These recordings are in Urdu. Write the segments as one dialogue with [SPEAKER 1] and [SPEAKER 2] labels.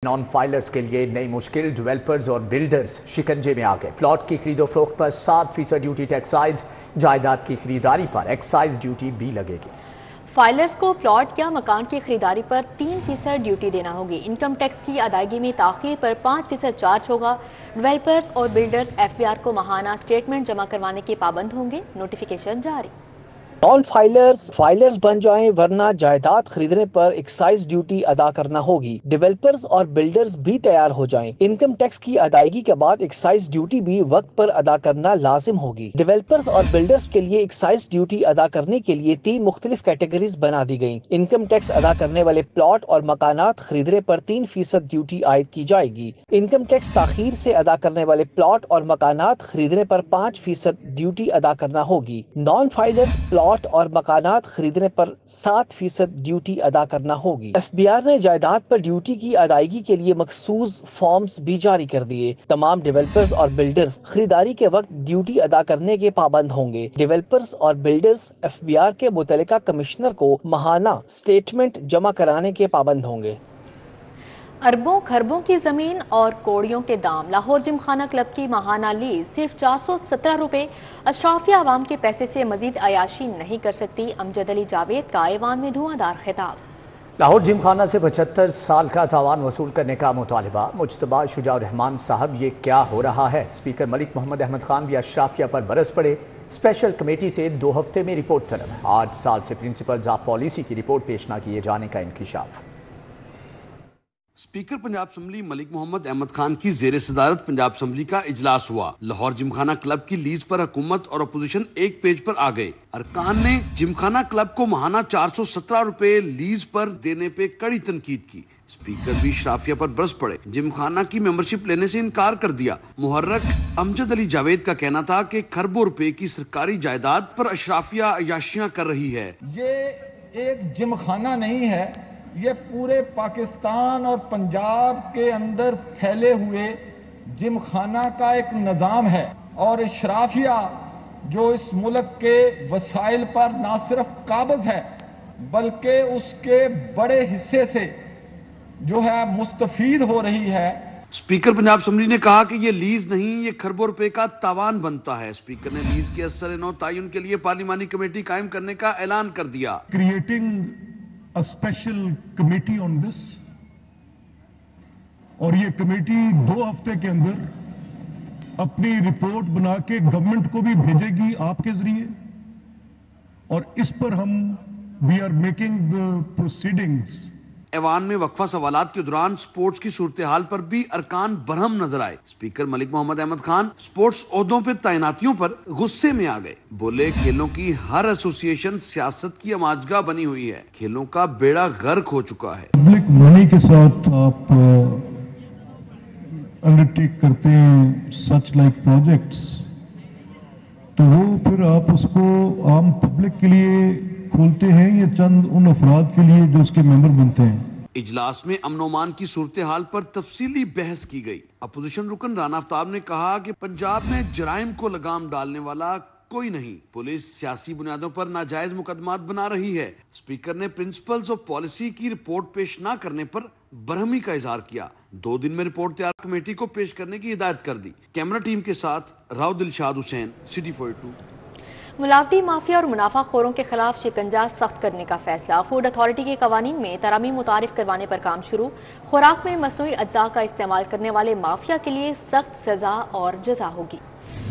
[SPEAKER 1] نان فائلرز کے لیے نئی مشکل، ڈیولپرز اور بلڈرز شکنجے میں آ گئے۔ پلاٹ کی خرید و فروخت پر 7% ڈیوٹی ٹیکس عائد، جائیداد کی خریداری پر ایکسائز ڈیوٹی بھی لگے گی۔
[SPEAKER 2] فائلرز کو پلاٹ یا مکان کی خریداری پر 3% ڈیوٹی دینا ہوگی۔ انکم ٹیکس کی ادائیگی میں تاخیر پر 5% چارج ہوگا۔ ڈیولپرز اور بلڈرز FBR کو ماہانہ سٹیٹمنٹ جمع کروانے کے پابند ہوں گے۔ نوٹیفیکیشن جاری۔
[SPEAKER 3] نان فائلرز بن جائیں ورنہ جائیداد خریدنے پر ایکسائز ڈیوٹی ادا کرنا ہوگی۔ ڈیولپرز اور بلڈرز بھی تیار ہو جائیں۔ انکم ٹیکس کی ادائیگی کے بعد ایکسائز ڈیوٹی بھی وقت پر ادا کرنا لازم ہوگی۔ ڈیولپرز اور بلڈرز کے لیے ایکسائز ڈیوٹی ادا کرنے کے لیے 3 مختلف کیٹیگریز بنا دی گئیں۔ انکم ٹیکس ادا کرنے والے پلاٹ اور مکانات خریدنے پر 3% ڈیوٹی عائد کی جائے گی۔ انکم ٹیکس تاخیر سے ادا کرنے والے پلاٹ اور مکانات خریدنے پر 5% ڈیوٹی ادا کرنا ہوگی۔ نان فائلرز پلاٹ اور مکانات خریدنے پر 7% ڈیوٹی ادا کرنا ہوگی۔ FBR نے جائیداد پر ڈیوٹی کی ادائیگی کے لیے مخصوص فارمز بھی جاری کر دیے۔ تمام ڈیولپرز اور بلڈرز خریداری کے وقت ڈیوٹی ادا کرنے کے پابند ہوں گے۔ ڈیولپرز اور بلڈرز FBR کے متعلقہ کمشنر کو ماہانہ سٹیٹمنٹ جمع کرانے کے پابند ہوں گے۔
[SPEAKER 2] اربوں خربوں کی زمین اور کوڑیوں کے دام۔ لاہور جم خانہ کلب کی ماہانہ لیز صرف 417 روپے۔ اشرافیہ عوام کے پیسے سے مزید عیاشی نہیں کر سکتی۔ امجد علی جاوید کا ایوان میں دھواں دار خطاب۔
[SPEAKER 1] لاہور جم خانہ سے 75 سال کا تاوان وصول کرنے کا مطالبہ۔ مجتبیٰ شجاع الرحمان صاحب، یہ کیا ہو رہا ہے؟ اسپیکر ملک محمد احمد خان بھی اشرافیہ پر برس پڑے۔ اسپیشل کمیٹی سے 2 ہفتے میں رپورٹ طلب۔ 8 سال سے پرنسپلز آف پالیسی کی رپورٹ پیش نہ کیے جانے کا انکشاف۔
[SPEAKER 4] اسپیکر پنجاب اسمبلی ملک محمد احمد خان کی زیر صدارت پنجاب اسمبلی کا اجلاس ہوا۔ لاہور جم خانہ کلب کی لیز پر حکومت اور اپوزیشن ایک پیج پر آ گئے۔ ارکان نے جم خانہ کلب کو ماہانہ 417 روپے لیز پر دینے پہ کڑی تنقید کی۔ اسپیکر بھی اشرافیہ پر برس پڑے۔ جم خانہ کی ممبرشپ لینے سے انکار کر دیا۔ محرک امجد علی جاوید کا کہنا تھا کہ کھربوں روپے کی سرکاری جائیداد پر اشرافیہ عیاشیاں کر رہی ہے۔
[SPEAKER 5] یہ ایک جم خانہ نہیں ہے، یہ پورے پاکستان اور پنجاب کے اندر پھیلے ہوئے جم خانہ کا ایک نظام ہے، اور اشرافیہ جو اس ملک کے وسائل پر نہ صرف قابض ہے بلکہ اس کے بڑے حصے سے جو ہے مستفید ہو رہی ہے۔
[SPEAKER 4] اسپیکر پنجاب اسمبلی نے کہا کہ یہ لیز نہیں، یہ کھربوں روپے کا تاوان بنتا ہے۔ اسپیکر نے لیز کے اثر نو تعین کے لیے پارلیمانی کمیٹی قائم کرنے کا اعلان کر دیا۔
[SPEAKER 6] a special committee on this، اور یہ کمیٹی 2 ہفتے کے اندر اپنی رپورٹ بنا کے گورنمنٹ کو بھی بھیجے گی آپ کے ذریعے، اور اس پر ہم we are making the proceedings۔
[SPEAKER 4] ایوان میں وقفہ سوالات کے دوران سپورٹس کی صورتحال پر بھی ارکان برہم نظر آئے۔ اسپیکر ملک محمد احمد خان سپورٹس عہدوں پہ تعیناتیوں پر غصے میں آ گئے۔ بولے کھیلوں کی ہر ایسوسی ایشن سیاست کی اماجگاہ بنی ہوئی ہے، کھیلوں کا بیڑا غرق ہو چکا ہے۔
[SPEAKER 6] پبلک منی کے ساتھ آپ انڈرٹیک کرتے ہیں سچ لائک پروجیکٹس، تو وہ پھر آپ اس کو عام پبلک کے لیے کھولتے ہیں یا چند ان افراد کے لیے جو اس کے ممبر بنتے ہیں؟
[SPEAKER 4] اجلاس میں امن و امان کی صورتحال پر تفصیلی بحث کی گئی۔ اپوزیشن رکن رانا آفتاب نے کہا کہ پنجاب میں جرائم کو لگام ڈالنے والا کوئی نہیں، پولیس سیاسی بنیادوں پر ناجائز مقدمات بنا رہی ہے۔ اسپیکر نے پرنسپلز آف پالیسی کی رپورٹ پیش نہ کرنے پر برہمی کا اظہار کیا۔ 2 دن میں رپورٹ تیار کمیٹی کو پیش کرنے کی ہدایت کر دی۔ کیمرہ ٹیم کے ساتھ راؤ دلشاد حسین، سٹی 42۔
[SPEAKER 2] ملاوٹی مافیا اور منافع خوروں کے خلاف شکنجہ سخت کرنے کا فیصلہ۔ فوڈ اتھارٹی کے قوانین میں ترامیم متعارف کروانے پر کام شروع۔ خوراک میں مصنوعی اجزاء کا استعمال کرنے والے مافیا کے لیے سخت سزا اور جزا ہوگی۔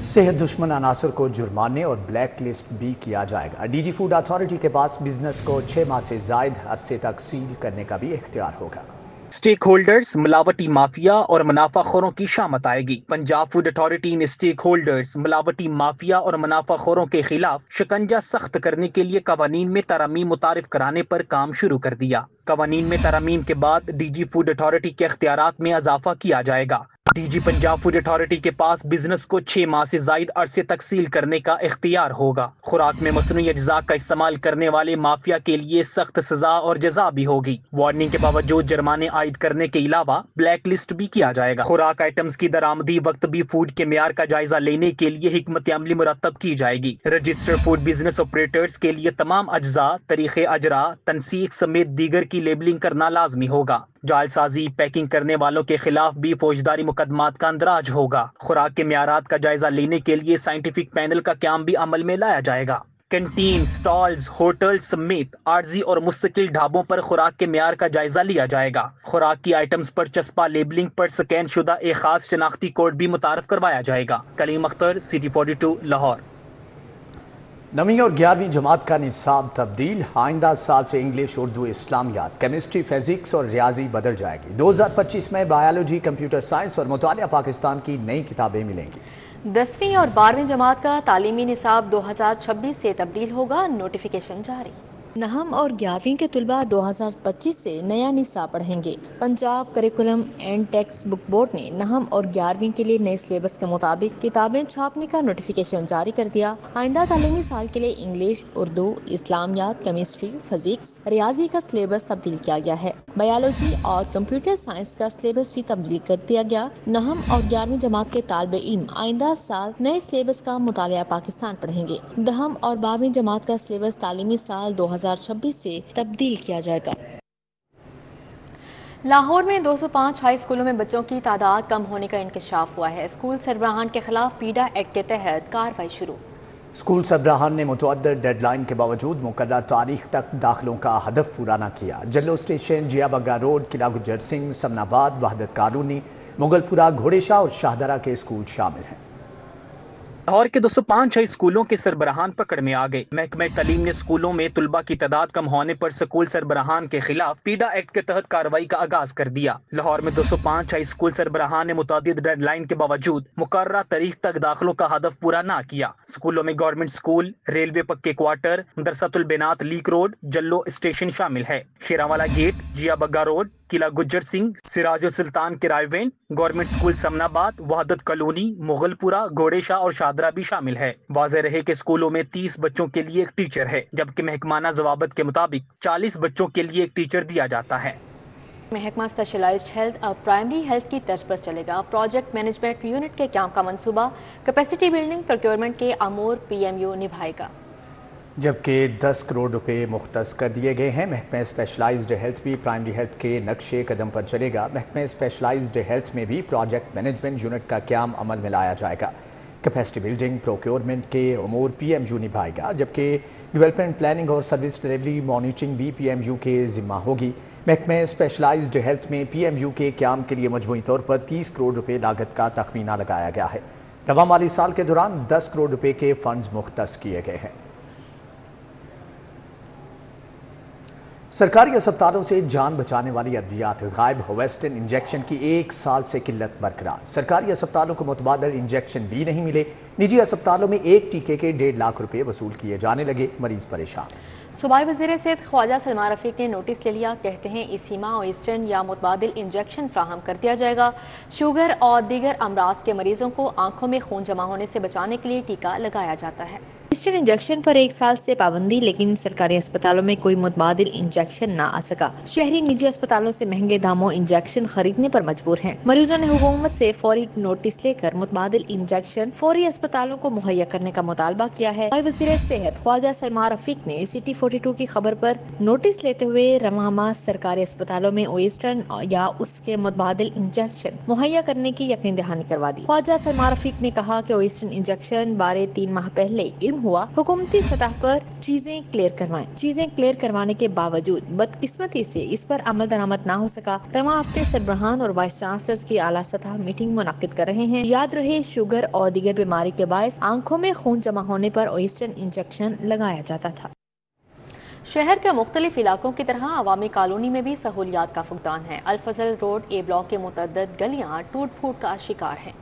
[SPEAKER 1] صحت دشمن عناصر کو جرمانے اور بلیک لسٹ بھی کیا جائے گا۔ DG فوڈ اتھارٹی کے پاس بزنس کو 6 ماہ سے زائد عرصے تک سیل کرنے کا بھی اختیار ہوگا۔
[SPEAKER 3] اسٹیک ہولڈرز، ملاوٹی مافیا اور منافع خوروں کی شامت آئے گی۔ پنجاب فوڈ اتھارٹی نے اسٹیک ہولڈرز، ملاوٹی مافیا اور منافع خوروں کے خلاف شکنجہ سخت کرنے کے لیے قوانین میں ترامیم متعارف کرانے پر کام شروع کر دیا۔ قوانین میں ترامیم کے بعد DG فوڈ اتھارٹی کے اختیارات میں اضافہ کیا جائے گا۔ DG پنجاب فوڈ اتھارٹی کے پاس بزنس کو 6 ماہ سے زائد عرصے تک سیل کرنے کا اختیار ہوگا۔ خوراک میں مصنوعی اجزاء کا استعمال کرنے والے مافیا کے لیے سخت سزا اور جزا بھی ہوگی۔ وارننگ کے باوجود جرمانے عائد کرنے کے علاوہ بلیک لسٹ بھی کیا جائے گا۔ خوراک آئٹمز کی درآمدی وقت بھی فوڈ کے معیار کا جائزہ لینے کے لیے حکمت عملی مرتب کی جائے گی۔ رجسٹر فوڈ بزنس آپریٹرز کے لیے تمام اجزاء، طریقے اجرا، تنسیق سمیت دیگر کی لیبلنگ کرنا لازمی ہوگا۔ جعلسازی پیکنگ کرنے والوں کے خلاف بھی فوجداری مقدمات کا اندراج ہوگا۔ خوراک کے معیارات کا جائزہ لینے کے لیے سائنٹیفک پینل کا قیام بھی عمل میں لایا جائے گا۔ کینٹین، سٹالز، ہوٹل سمیت عارضی اور مستقل ڈھابوں پر خوراک کے معیار کا جائزہ لیا جائے گا۔ خوراک کی آئٹمز پر چسپاں لیبلنگ پر سکین شدہ ایک خاص شناختی کوڈ بھی متعارف کروایا جائے گا۔ کلیم اختر، CT 42 لاہور۔
[SPEAKER 1] 9ویں اور 11ویں جماعت کا نصاب تبدیل، آئندہ سال سے انگلش، اردو، اسلامیات، کیمسٹری، فزکس اور ریاضی بدل جائے گی۔ 2025 میں بایولوجی، کمپیوٹر سائنس اور مطالعہ پاکستان کی نئی کتابیں ملیں گی۔
[SPEAKER 2] 10ویں اور 12ویں جماعت کا تعلیمی نصاب 2026 سے تبدیل ہوگا، نوٹیفیکیشن جاری۔
[SPEAKER 7] 9 اور 11ویں کے طلبہ 2025 سے نیا نصاب پڑھیں گے۔ Punjab curriculum and text book board نے 9 اور 11ویں کے لیے نئے سلیبس کے مطابق کتابیں چھاپنے کا نوٹیفیکیشن جاری کر دیا۔ آئندہ تعلیمی سال کے لیے انگلش، اردو، اسلامیات، کیمسٹری، فزکس، ریاضی کا سلیبس تبدیل کیا گیا ہے۔ بایولوجی اور کمپیوٹر سائنس کا سلیبس بھی تبدیل کر دیا گیا۔ 9 اور 11ویں جماعت کے طالب علم آئندہ سال نئے سلیبس کا مطالعہ پاکستان پڑھیں گے۔ 10 اور 12ویں جماعت کا سلیبس تعلیمی سال 2026 سے تبدیل کیا جائے گا۔
[SPEAKER 2] لاہور میں 205 ہائی اسکولوں میں بچوں کی تعداد کم ہونے کا انکشاف ہوا ہے۔ اسکول سربراہان کے خلاف پیڈا ایکٹ کے تحت کارروائی شروع۔
[SPEAKER 1] اسکول سربراہان نے متعدد ڈیڈ لائن کے باوجود مقررہ تاریخ تک داخلوں کا ہدف پورا نہ کیا۔ جلو اسٹیشن، جیا بگا روڈ، قلعہ گجر سنگھ، سمن آباد، وحدت کالونی، مغل پورہ، گھوڑے شاہ اور شاہدرہ کے اسکول شامل ہیں۔
[SPEAKER 3] لاہور کے 205 ہائی اسکولوں کے سربراہان پکڑ میں آ گئے۔ محکمہ تعلیم نے اسکولوں میں طلبہ کی تعداد کم ہونے پر اسکول سربراہان کے خلاف پیڈا ایکٹ کے تحت کارروائی کا آغاز کر دیا۔ لاہور میں 205 ہائی اسکول سربراہان نے متعدد ڈیڈ لائن کے باوجود مقررہ تاریخ تک داخلوں کا ہدف پورا نہ کیا۔ اسکولوں میں گورنمنٹ اسکول، ریلوے پکے کوارٹر، مدرسۃ البنات لیک روڈ، جلو اسٹیشن شامل ہے۔ شیراں والا گیٹ، جیا بگا روڈ، قلعہ گجر سنگھ، سراج السلطان کرائے وین، گورنمنٹ اسکول سمن آباد، وحدت کالونی، مغل پورہ، گھوڑے شاہ اور شاہدرہ بھی شامل ہے۔ واضح رہے کہ اسکولوں میں 30 بچوں کے لیے ایک ٹیچر ہے، جبکہ محکمانہ ضوابط کے مطابق 40 بچوں کے لیے ایک ٹیچر دیا جاتا ہے۔
[SPEAKER 2] محکمہ اسپیشلائزڈ ہیلتھ اب پرائمری ہیلتھ کی طرز پر چلے گا۔ پروجیکٹ مینجمنٹ یونٹ کے قیام کا منصوبہ کیپیسٹی بلڈنگ پروکیورمنٹ کے امور PMU نبھائے گا،
[SPEAKER 1] جبکہ 10 کروڑ روپے مختص کر دیے گئے ہیں۔ محکمہ اسپیشلائزڈ ہیلتھ بھی پرائمری ہیلتھ کے نقشے قدم پر چلے گا۔ محکمہ اسپیشلائزڈ ہیلتھ میں بھی پروجیکٹ مینجمنٹ یونٹ کا قیام عمل میں لایا جائے گا۔ کیپیسٹی بلڈنگ پروکیورمنٹ کے امور PMU نبھائے گا، جبکہ ڈیولپمنٹ پلاننگ اور سروس ڈیلیوری مانیٹرنگ بھی PMU کے ذمہ ہوگی۔ محکمہ اسپیشلائزڈ ہیلتھ میں PMU کے قیام کے لیے مجموعی طور پر 30 کروڑ روپے لاگت کا تخمینہ لگایا گیا ہے۔ رواں مالی سال کے دوران 10 کروڑ روپے کے فنڈز مختص کیے گئے ہیں۔ سرکاری اسپتالوں سے جان بچانے والی ادویات غائب، ہویسٹن انجیکشن کی 1 سال سے قلت برقرار۔ سرکاری اسپتالوں کو متبادل انجیکشن بھی نہیں ملے۔ نجی اسپتالوں میں ایک ٹیکے کے 1.5 لاکھ روپے وصول کیے جانے لگے، مریض پریشان۔
[SPEAKER 2] صوبائی وزیر صحت خواجہ سلمان رفیق نے نوٹس لے لیا، کہتے ہیں اسی ماہ ایسٹرن یا متبادل انجیکشن فراہم کر دیا جائے گا۔ شوگر اور دیگر امراض کے مریضوں کو آنکھوں میں خون جمع ہونے سے بچانے کے لیے ٹیکہ لگایا جاتا ہے۔
[SPEAKER 7] ایسٹرن انجیکشن پر 1 سال سے پابندی، لیکن سرکاری اسپتالوں میں کوئی متبادل انجیکشن نہ آ سکا۔ شہری نجی اسپتالوں سے مہنگے داموں انجیکشن خریدنے پر مجبور ہیں۔ مریضوں نے حکومت سے فوری نوٹس لے کر متبادل انجیکشن فوری اسپتالوں کو مہیا کرنے کا مطالبہ کیا ہے۔ وزیر صحت خواجہ سلمان رفیق نے CT 42 کی خبر پر نوٹس لیتے ہوئے رواں ماہ سرکاری اسپتالوں میں ایسٹرن یا اس کے متبادل انجیکشن مہیا کرنے کی یقین دہانی کروا دی۔ خواجہ سلمان رفیق نے کہا کہ ایسٹرن انجیکشن بارے 3 ماہ پہلے ہوا، حکومتی سطح پر چیزیں کلیئر کروانے کے باوجود بدقسمتی سے اس پر عمل درآمد نہ ہو سکا۔ رواں ہفتے سربراہان اور وائس چانسلرز کی اعلیٰ سطح میٹنگ منعقد کر رہے ہیں۔ یاد رہے، شوگر اور دیگر بیماری کے باعث آنکھوں میں خون جمع ہونے پر ایسٹرن انجیکشن لگایا جاتا تھا۔
[SPEAKER 2] شہر کے مختلف علاقوں کی طرح عوامی کالونی میں بھی سہولیات کا فقدان ہے۔ الفضل روڈ A بلاک کے متعدد گلیاں ٹوٹ پھوٹ کا شکار ہیں۔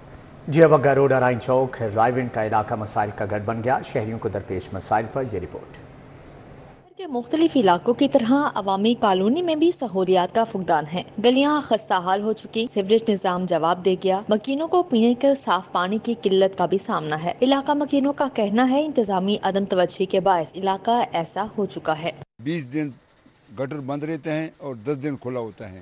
[SPEAKER 1] جیا بگا روڈ، ارائن چوک، رائیونڈ کا علاقہ مسائل کا گڑھ بن گیا۔ شہریوں کو درپیش مسائل پر یہ رپورٹ۔
[SPEAKER 7] کے مختلف علاقوں کی طرح عوامی کالونی میں بھی سہولیات کا فقدان ہے۔ گلیاں خستہ حال ہو چکی، سیوریج نظام جواب دے گیا، مکینوں کو پینے کے صاف پانی کی قلت کا بھی سامنا ہے۔ علاقہ مکینوں کا کہنا ہے انتظامی عدم توجہی کے باعث علاقہ ایسا ہو چکا ہے۔
[SPEAKER 8] 20 دن گٹر بند رہتے ہیں اور 10 دن کھلا ہوتا ہے۔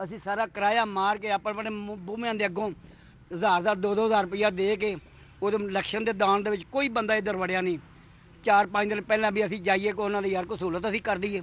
[SPEAKER 9] ਅਸੀਂ ਸਾਰਾ ਕਿਰਾਇਆ ਮਾਰ ਕੇ ਆਪਣੇ ਬੂਹਿਆਂ ਦੇ ਅੱਗੋਂ 1000 2000 ਰੁਪਇਆ ਦੇ ਕੇ ਉਹਦੇ ਇਲੈਕਸ਼ਨ ਦੇ ਦਾਨ ਦੇ ਵਿੱਚ ਕੋਈ ਬੰਦਾ ਇੱਧਰ ਵੜਿਆ ਨਹੀਂ। 4-5 ਦਿਨ ਪਹਿਲਾਂ ਵੀ ਅਸੀਂ ਜਾਈਏ ਕੋਈ ਉਹਨਾਂ ਦੀ ਯਾਰ ਕੋਈ ਸਹੂਲਤ ਅਸੀਂ ਕਰ ਦਈਏ।